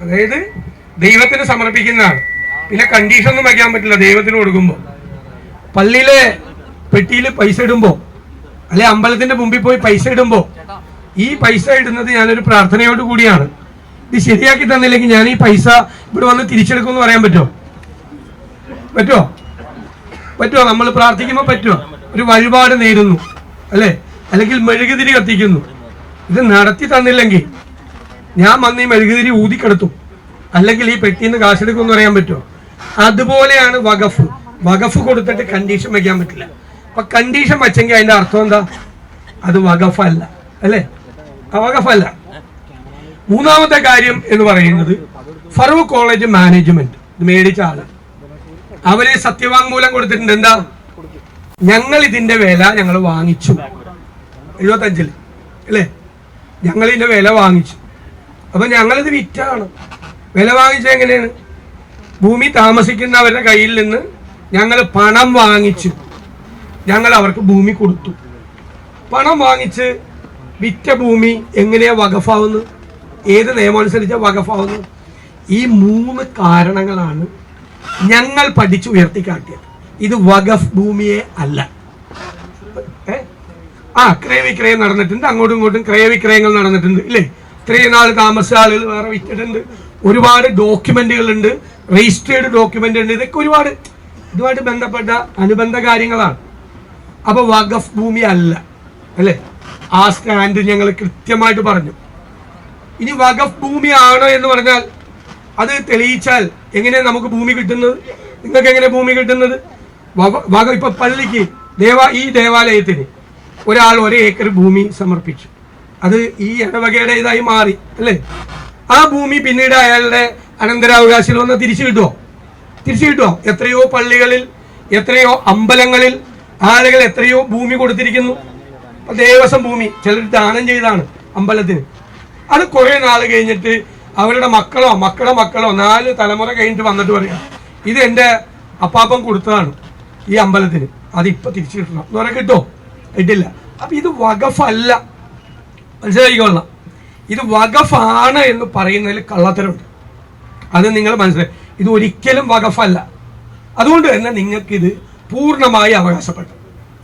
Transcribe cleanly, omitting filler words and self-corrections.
അതായത് ദൈവത്തിന് സമർപ്പിക്കുന്നതാണ്. പിന്നെ കണ്ടീഷൻ ഒന്നും വയ്ക്കാൻ പറ്റില്ല. ദൈവത്തിന് കൊടുക്കുമ്പോൾ പള്ളിയിലെ പെട്ടിയിൽ പൈസ ഇടുമ്പോൾ അല്ലെ അമ്പലത്തിന്റെ മുമ്പിൽ പോയി പൈസ ഇടുമ്പോൾ ഈ പൈസ ഇടുന്നത് ഞാനൊരു പ്രാർത്ഥനയോട് കൂടിയാണ്. ഇത് ശരിയാക്കി തന്നില്ലെങ്കിൽ ഞാൻ ഈ പൈസ ഇവിടെ വന്ന് തിരിച്ചെടുക്കുമെന്ന് പറയാൻ പറ്റുമോ? പറ്റുമോ? നമ്മൾ പ്രാർത്ഥിക്കുമ്പോൾ പറ്റുമോ? ഒരു വഴിപാട് നേരുന്നു അല്ലെ, അല്ലെങ്കിൽ മെഴുകുതിരി കത്തിക്കുന്നു. ഇത് നടത്തി തന്നില്ലെങ്കിൽ ഞാൻ വന്ന് ഈ മെഴുകുതിരി ഊതിക്കെടുത്തും, അല്ലെങ്കിൽ ഈ പെട്ടിന്ന് കാശെടുക്കുമെന്ന് പറയാൻ പറ്റുമോ? അതുപോലെയാണ് വഖഫ്. വഖഫ് കൊടുത്തിട്ട് കണ്ടീഷൻ വയ്ക്കാൻ പറ്റില്ല. അപ്പൊ കണ്ടീഷൻ വെച്ചെങ്കിൽ അതിന്റെ അർത്ഥം എന്താ? അത് വഖഫല്ല അല്ലേ? വഖഫല്ല. മൂന്നാമത്തെ കാര്യം എന്ന് പറയുന്നത് ഫറൂഖ് കോളേജ് മാനേജ്മെന്റ് മേടിച്ച ആള് അവര് സത്യവാങ്മൂലം കൊടുത്തിട്ടുണ്ട്. എന്താ? ഞങ്ങൾ ഇതിന്റെ വില ഞങ്ങൾ വാങ്ങിച്ചു 75 അല്ലേ? ഞങ്ങൾ ഇതിന്റെ വില വാങ്ങിച്ചു. അപ്പൊ ഞങ്ങളിത് വിറ്റാണ്. വില വാങ്ങിച്ചത് എങ്ങനെയാണ്? ഭൂമി താമസിക്കുന്നവരുടെ കയ്യിൽ നിന്ന് ഞങ്ങൾ പണം വാങ്ങിച്ചു, ഞങ്ങൾ അവർക്ക് ഭൂമി കൊടുത്തു. പണം വാങ്ങിച്ച് വിറ്റ ഭൂമി എങ്ങനെയാ വഖഫാവുന്നത്? ഏത് നിയമം അനുസരിച്ചാ വഖഫാവുന്നത്? ഈ 3 കാരണങ്ങളാണ് ഞങ്ങൾ പഠിച്ചു ഉയർത്തിക്കാട്ടിയത്. ഇത് വഖഫ് ഭൂമിയെ അല്ല. ക്രയവിക്രയം നടന്നിട്ടുണ്ട്, അങ്ങോട്ടും ഇങ്ങോട്ടും ക്രയവിക്രയങ്ങൾ നടന്നിട്ടുണ്ട് ഇല്ലേ? ഇത്രയും നാൾ താമസിച്ച ആളുകൾ വേറെ വിറ്റിട്ടുണ്ട്. ഒരുപാട് ഡോക്യുമെന്റുകൾ ഉണ്ട്, രജിസ്റ്റേർഡ് ഡോക്യുമെന്റ് ഉണ്ട്. ഇതൊക്കെ ഒരുപാട് ഇതുമായിട്ട് ബന്ധപ്പെട്ട അനുബന്ധ കാര്യങ്ങളാണ്. അപ്പൊ വഖഫ് ഭൂമി അല്ല അല്ലെ? ആ സ്റ്റാൻഡ് ഞങ്ങൾ കൃത്യമായിട്ട് പറഞ്ഞു. ഇനി വഖഫ് ഭൂമിയാണോ എന്ന് പറഞ്ഞാൽ അത് തെളിയിച്ചാൽ എങ്ങനെയാണ് നമുക്ക് ഭൂമി കിട്ടുന്നത്? നിങ്ങൾക്ക് എങ്ങനെ ഭൂമി കിട്ടുന്നത്? ഇപ്പൊ പള്ളിക്ക് ഈ ദേവാലയത്തിന് ഒരാൾ 1 ഏക്കർ ഭൂമി സമർപ്പിച്ചു. അത് ഈ ഇടവകയുടെ ഇതായി മാറി അല്ലേ? ആ ഭൂമി പിന്നീട് അയാളുടെ അനന്തരാവകാശികൾ വന്ന് തിരിച്ചു കിട്ടുമോ? എത്രയോ പള്ളികളിൽ, എത്രയോ അമ്പലങ്ങളിൽ ആളുകൾ എത്രയോ ഭൂമി കൊടുത്തിരിക്കുന്നു. ദേവസ്വം ഭൂമി ചിലർ ദാനം ചെയ്താണ് അമ്പലത്തിന്. അത് കുറെ നാൾ കഴിഞ്ഞിട്ട് അവരുടെ മക്കളോ മക്കളോ 4 തലമുറ കഴിഞ്ഞിട്ട് വന്നിട്ട് പറയാം, ഇത് എൻ്റെ അപ്പാപ്പൻ കൊടുത്തതാണ് ഈ അമ്പലത്തിന്, അതിപ്പോ തിരിച്ചു കിട്ടണം എന്ന് പറയാൻ കിട്ടില്ല. അപ്പൊ ഇത് വഖഫല്ല. മനസ്സിലാക്കിക്കൊള്ളാം. ഇത് വഖഫാണ് എന്ന് പറയുന്നതിൽ കള്ളത്തരമുണ്ട്. അത് നിങ്ങൾ മനസ്സിലായി. ഇത് ഒരിക്കലും വഖഫല്ല. അതുകൊണ്ട് തന്നെ നിങ്ങൾക്കിത് പൂർണ്ണമായി അവകാശപ്പെട്ടു.